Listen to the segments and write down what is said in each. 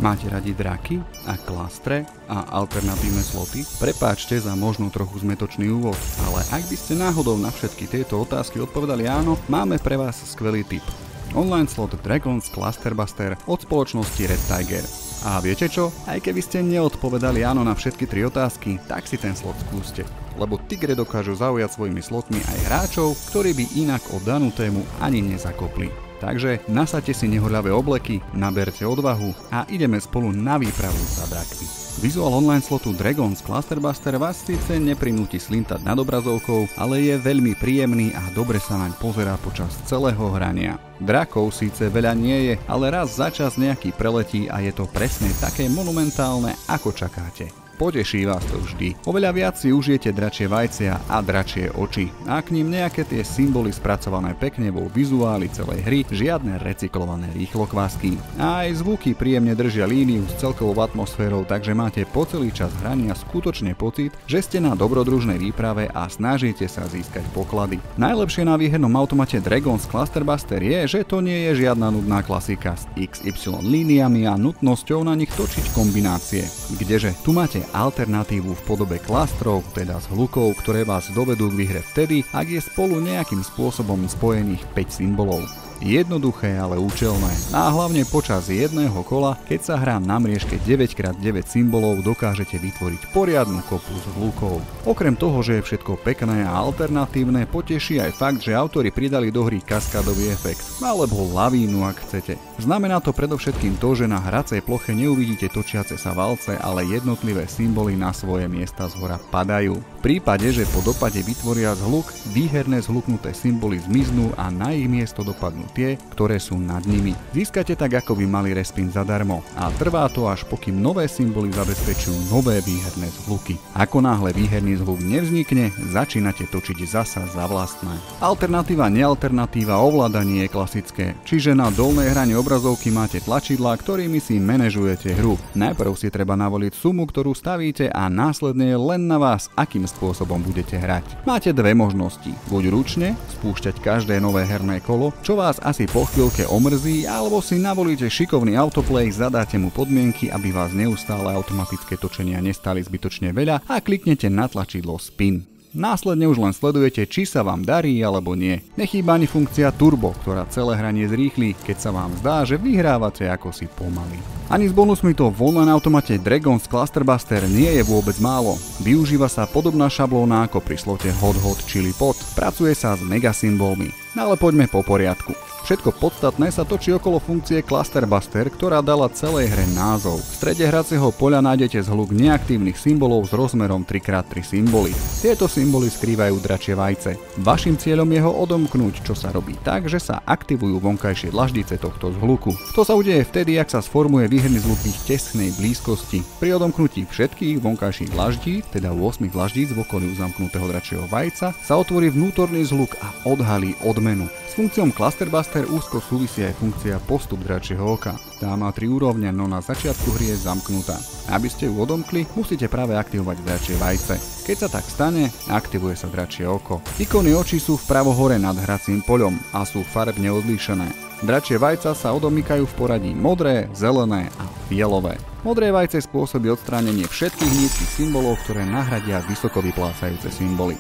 Máte radi draky a klastre a alternatívne sloty? Prepáčte za možno trochu zmetočný úvod, ale ak by ste náhodou na všetky tieto otázky odpovedali áno, máme pre vás skvelý tip. Online slot Dragons Clusterbuster od spoločnosti Red Tiger. A viete čo? Aj keby ste neodpovedali áno na všetky 3 otázky, tak si ten slot skúste. Lebo Tigre dokážu zaujať svojimi slotmi aj hráčov, ktorí by inak o danú tému ani nezakopli. Takže nasaďte si nehoľavé obleky, naberte odvahu a ideme spolu na výpravu za drakmi. Vizuál online slotu Dragons Clusterbuster vás síce neprinúti slintať nad obrazovkou, ale je veľmi príjemný a dobre sa naň pozerá počas celého hrania. Drakov síce veľa nie je, ale raz za čas nejaký preletí a je to presne také monumentálne, ako čakáte. Poteší vás to vždy. Oveľa viac si užijete dračie vajcia a dračie oči. A k ním nejaké tie symboly spracované pekne vo vizuáli celej hry, žiadne recyklované rýchlokvásky. A aj zvuky príjemne držia líniu s celkovou atmosférou, takže máte po celý čas hrania skutočne pocit, že ste na dobrodružnej výprave a snažíte sa získať poklady. Najlepšie na výhernom automate Dragons Clusterbuster je, že to nie je žiadna nudná klasika s XY líniami a nutnosťou na nich točiť kombinácie. Kdeže tu máte alternatívu v podobe klastrov, teda zhlukov, ktoré vás dovedú k výhre vtedy, ak je spolu nejakým spôsobom spojených 5 symbolov. Jednoduché, ale účelné. A hlavne počas jedného kola, keď sa hrá na mriežke 9x9 symbolov, dokážete vytvoriť poriadnu kopu zhlukov. Okrem toho, že je všetko pekné a alternatívne, poteší aj fakt, že autori pridali do hry kaskádový efekt, alebo lavínu, ak chcete. Znamená to predovšetkým to, že na hracej ploche neuvidíte točiace sa valce, ale jednotlivé symboly na svoje miesta zhora padajú. V prípade, že po dopade vytvoria zhluk, výherné zhluknuté symboly zmiznú a na ich miesto dopadnú tie, ktoré sú nad nimi. Získate tak ako by mali respin zadarmo a trvá to až pokým nové symboly zabezpečujú nové výherné zhluky. Ako náhle výherný zhluk nevznikne, začínate točiť zasa za vlastné. Alternatíva nealternatíva ovládanie je klasické, čiže na dolnej hrane obrazovky máte tlačidlá, ktorými si manažujete hru. Najprv si treba navoliť sumu, ktorú stavíte a následne je len na vás, akým spôsobom budete hrať. Máte dve možnosti, buď ručne spúšťať každé nové herné kolo, čo vás asi po chvíľke omrzí, alebo si navolíte šikovný autoplay, zadáte mu podmienky, aby vás neustále automatické točenia nestali zbytočne veľa a kliknete na tlačidlo spin. Následne už len sledujete, či sa vám darí alebo nie. Nechýba ani funkcia turbo, ktorá celé hranie zrýchli, keď sa vám zdá, že vyhrávate ako si pomaly. Ani s bonusmi to v online automate Dragons Clusterbuster nie je vôbec málo. Využíva sa podobná šablóna ako pri slote Hot Hot Chili Pot. Pracuje sa s megasymbolmi. Ale poďme po poriadku. Všetko podstatné sa točí okolo funkcie Clusterbuster, ktorá dala celej hre názov. V strede hracieho poľa nájdete zhluk neaktívnych symbolov s rozmerom 3x3 symboly. Tieto symboly skrývajú dračie vajce. Vašim cieľom je ho odomknúť, čo sa robí tak, že sa aktivujú vonkajšie dlaždice tohto zhluku. To sa udeje vtedy, ak sa sformuje výherný zhluk v ich tesnej blízkosti. Pri odomknutí všetkých vonkajších dlaždíc, teda 8 dlaždíc v okolí uzamknutého dračieho vajca, sa otvorí vnútorný zhluk a odhalí odmenu. S funkciou Clusterbuster úzko súvisí aj funkcia postup dračieho oka. Tá má 3 úrovne, no na začiatku hry je zamknutá. Aby ste ju odomkli, musíte práve aktivovať dračie vajce. Keď sa tak stane, aktivuje sa dračie oko. Ikony očí sú vpravo hore nad hracím poľom a sú farebne odlíšené. Dračie vajca sa odomykajú v poradí modré, zelené a fialové. Modré vajce spôsobí odstránenie všetkých nízkych symbolov, ktoré nahradia vysoko vyplácajúce symboly.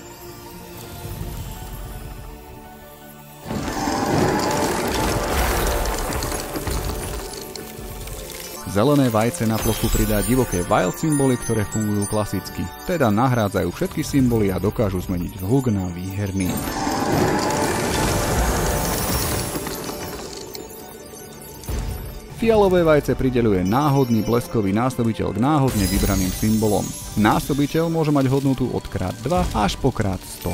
Zelené vajce na plochu pridá divoké wild symboly, ktoré fungujú klasicky, teda nahrádzajú všetky symboly a dokážu zmeniť zhluk na výherný. Fialové vajce prideľuje náhodný bleskový násobiteľ k náhodne vybraným symbolom. Násobiteľ môže mať hodnotu od x2 až po x100.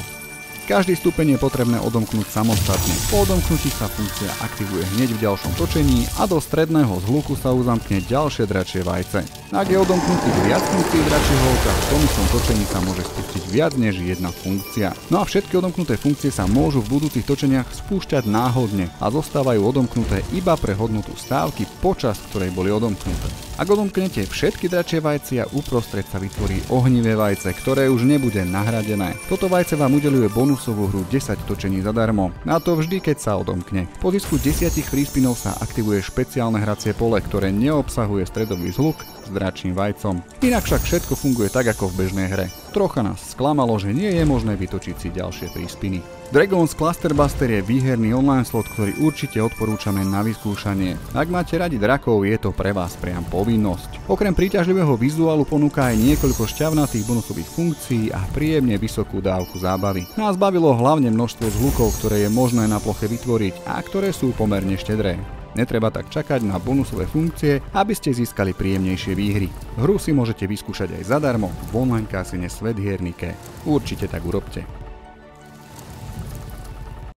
Každý stupeň je potrebné odomknúť samostatne. Po odomknutí sa funkcia aktivuje hneď v ďalšom točení a do stredného zhluku sa uzamkne ďalšie dračie vajce. Ak je odomknutých viac funkcií dračieho oka, v tom istom točení sa môže spustiť viac než jedna funkcia. No a všetky odomknuté funkcie sa môžu v budúcich točeniach spúšťať náhodne a zostávajú odomknuté iba pre hodnotu stávky, počas ktorej boli odomknuté. Ak odomknete všetky dračie vajcia, uprostred sa vytvorí ohnivé vajce, ktoré už nebude nahradené. Toto vajce vám udeľuje bonusovú hru 10 točení zadarmo. A to vždy, keď sa odomkne. Po zisku 10 príspinov sa aktivuje špeciálne hracie pole, ktoré neobsahuje stredový zhluk s dračím vajcom. Inak však všetko funguje tak ako v bežnej hre. Trocha nás sklamalo, že nie je možné vytočiť si ďalšie príspiny. Dragon's Cluster Buster je výherný online slot, ktorý určite odporúčame na vyskúšanie. Ak máte radi drakov, je to pre vás priam povinnosť. Okrem príťažlivého vizuálu ponúka aj niekoľko šťavnatých bonusových funkcií a príjemne vysokú dávku zábavy. Nás bavilo hlavne množstvo zhlukov, ktoré je možné na ploche vytvoriť a ktoré sú pomerne štedré. Netreba tak čakať na bonusové funkcie, aby ste získali príjemnejšie výhry. Hru si môžete vyskúšať aj zadarmo v online kasíne Svet hier Nike. Určite tak urobte.